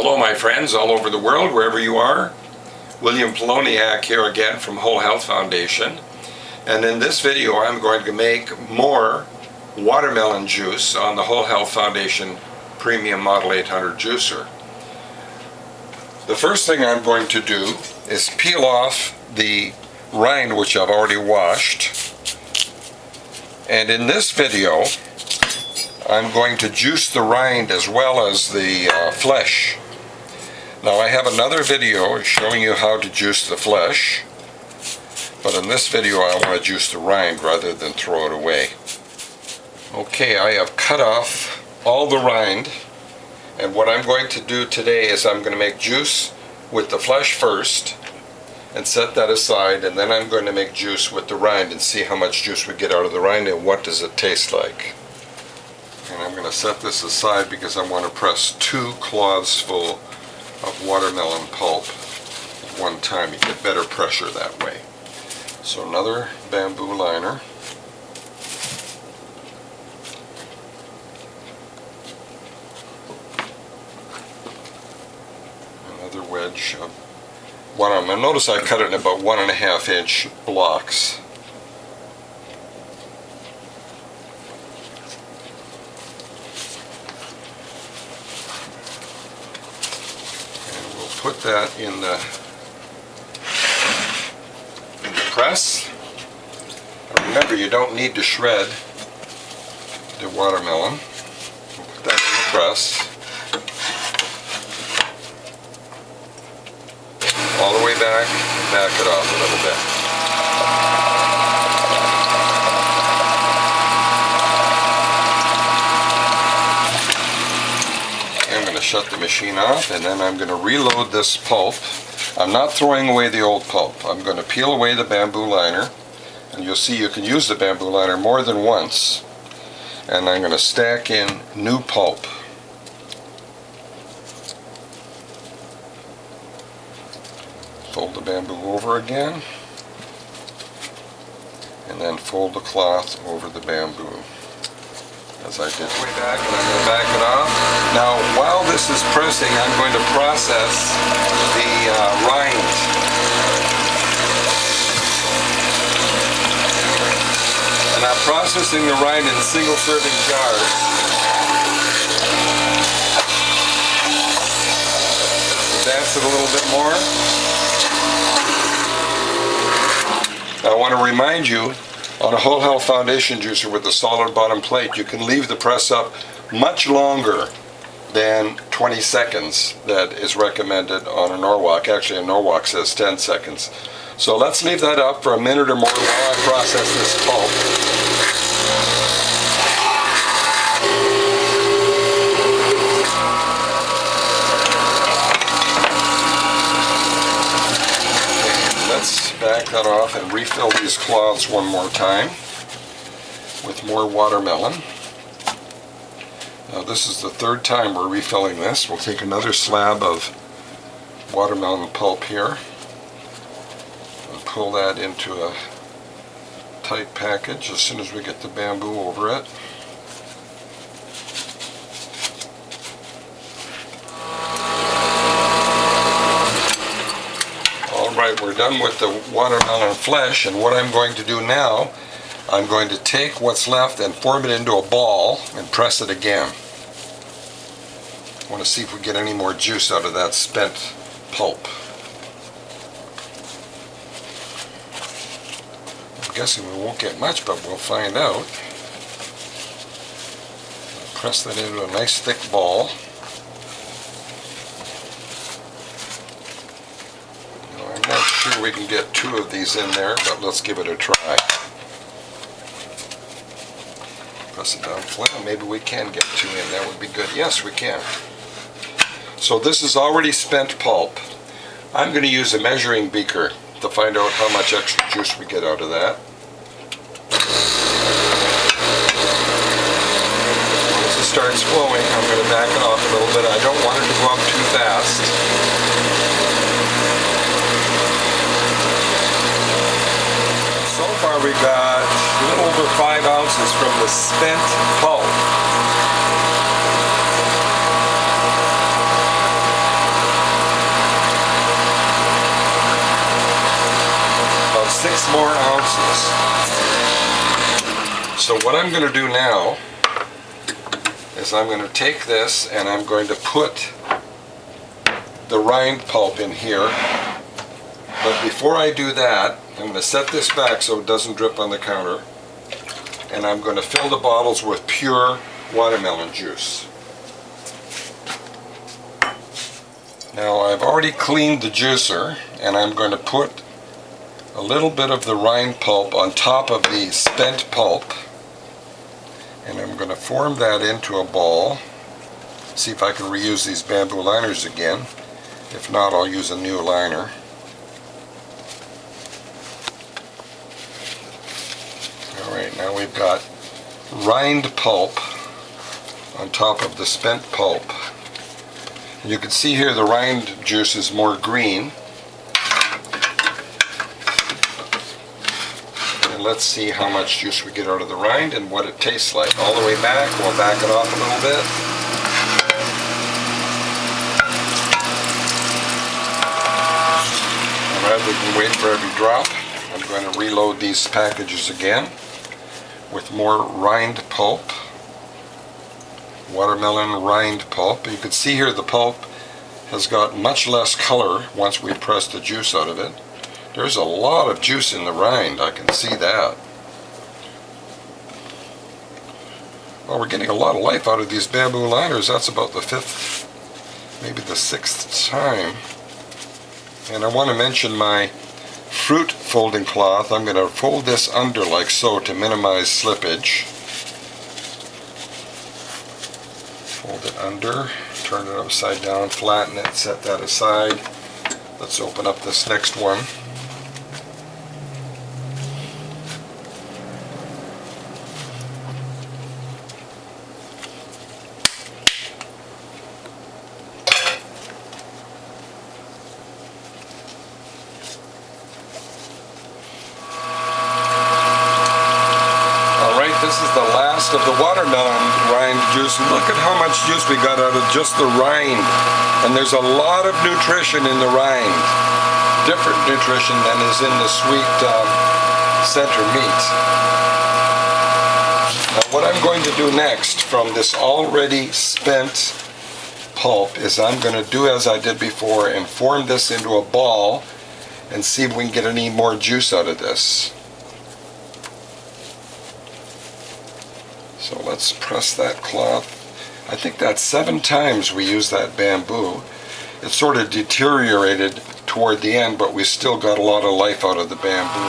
Hello my friends all over the world, wherever you are. William Poloniak here again from Whole Health Foundation. And in this video I'm going to make more watermelon juice on the Whole Health Foundation Premium Model 800 juicer. The first thing I'm going to do is peel off the rind, which I've already washed. And in this video I'm going to juice the rind as well as the flesh. Now I have another video showing you how to juice the flesh, but in this video I want to juice the rind rather than throw it away. Okay, I have cut off all the rind, and what I'm going to do today is I'm going to make juice with the flesh first and set that aside, and then I'm going to make juice with the rind and see how much juice we get out of the rind and what does it taste like. And I'm going to set this aside because I want to press 2 cloths full of watermelon pulp at one time. You get better pressure that way. So another bamboo liner. Another wedge of watermelon. Notice I cut it in about 1.5 inch blocks. Put that in the press. Remember, you don't need to shred the watermelon. Put that in the press. All the way back and back it off a little bit. Shut the machine off, and then I'm going to reload this pulp. I'm not throwing away the old pulp. I'm going to peel away the bamboo liner, and you'll see you can use the bamboo liner more than once, and I'm going to stack in new pulp. Fold the bamboo over again, and then fold the cloth over the bamboo, as I did way back, and I'm going to back it off. Now, while this is pressing, I'm going to process the rind. And I'm processing the rind in single serving jars. Advance it a little bit more. Now, I want to remind you, on a Whole Health Foundation juicer with a solid bottom plate, you can leave the press up much longer than 20 seconds that is recommended on a Norwalk. Actually, a Norwalk says 10 seconds. So let's leave that up for a minute or more while I process this pulp. Let's back that off and refill these cloths one more time with more watermelon. Now this is the 3rd time we're refilling this. We'll take another slab of watermelon pulp here and pull that into a tight package as soon as we get the bamboo over it. Alright, we're done with the watermelon flesh, and what I'm going to do now, I'm going to take what's left and form it into a ball and press it again. I want to see if we get any more juice out of that spent pulp. I'm guessing we won't get much, but we'll find out. Press that into a nice thick ball. Now, I'm not sure we can get 2 of these in there, but let's give it a try. Press it down flat. Maybe we can get 2 in. That would be good. Yes, we can. So this is already spent pulp. I'm going to use a measuring beaker to find out how much extra juice we get out of that. Once it starts flowing, I'm going to back it off a little bit. I don't want it to go up too fast. So far we got a little over 5 ounces from the spent pulp. more ounces. So what I'm going to do now is I'm going to take this and I'm going to put the rind pulp in here. But before I do that, I'm going to set this back so it doesn't drip on the counter. And I'm going to fill the bottles with pure watermelon juice. Now I've already cleaned the juicer, and I'm going to put a little bit of the rind pulp on top of the spent pulp, and I'm going to form that into a ball. See if I can reuse these bamboo liners again. If not, I'll use a new liner. Alright, now we've got rind pulp on top of the spent pulp. And you can see here the rind juice is more green. And let's see how much juice we get out of the rind and what it tastes like. All the way back, we'll back it off a little bit. And rather than wait for every drop, I'm going to reload these packages again with more rind pulp. Watermelon rind pulp. You can see here the pulp has got much less color once we press the juice out of it. There's a lot of juice in the rind, I can see that. Well, we're getting a lot of life out of these bamboo liners. That's about the 5th, maybe the 6th time. And I want to mention my fruit folding cloth. I'm going to fold this under like so to minimize slippage. Fold it under, turn it upside down, flatten it, set that aside. Let's open up this next one. This is the last of the watermelon rind juice. Look at how much juice we got out of just the rind. And there's a lot of nutrition in the rind. Different nutrition than is in the sweet center meat. Now what I'm going to do next from this already spent pulp is I'm going to do as I did before and form this into a ball and see if we can get any more juice out of this. So let's press that cloth. I think that's 7 times we used that bamboo. It sort of deteriorated toward the end, but we still got a lot of life out of the bamboo.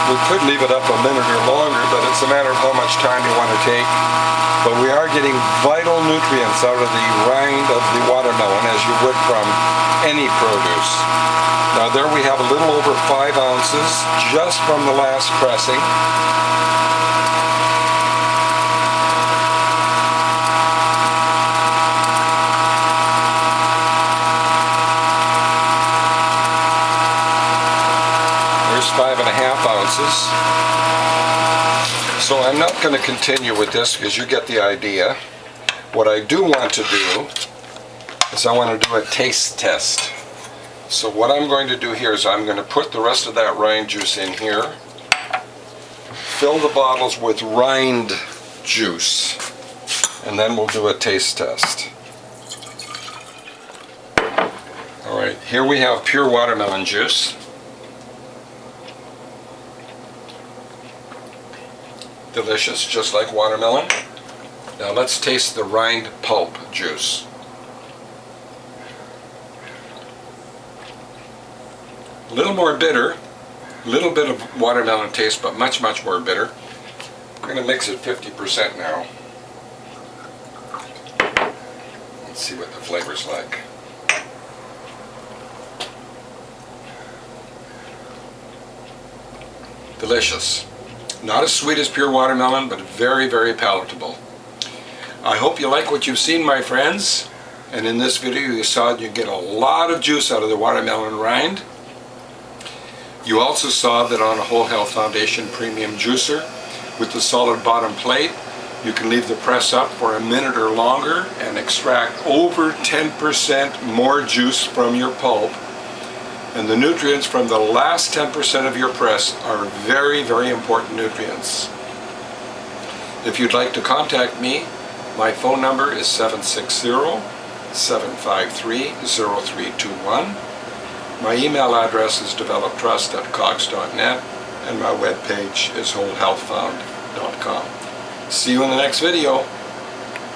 We could leave it up a minute or longer, but it's a matter of how much time you want to take. But we are getting vital nutrients out of the rind of the watermelon, as you would from any produce. Now there we have a little over 5 ounces just from the last pressing. There's 5.5 ounces. So I'm not going to continue with this because you get the idea. What I do want to do is I want to do a taste test. So what I'm going to do here is I'm going to put the rest of that rind juice in here, fill the bottles with rind juice, and then we'll do a taste test. Alright, here we have pure watermelon juice. Delicious, just like watermelon. Now let's taste the rind pulp juice. A little more bitter, a little bit of watermelon taste, but much more bitter. We're going to mix it 50% now. Let's see what the flavor's like. Delicious. Not as sweet as pure watermelon, but very palatable. I hope you like what you've seen, my friends. And in this video you saw you get a lot of juice out of the watermelon rind. You also saw that on a Whole Health Foundation premium juicer with the solid bottom plate, you can leave the press up for a minute or longer and extract over 10% more juice from your pulp And the nutrients from the last 10% of your press are very, very important nutrients. If you'd like to contact me, my phone number is 760-753-0321. My email address is developtrust@cox.net, and my webpage is wholehealthfound.com. See you in the next video.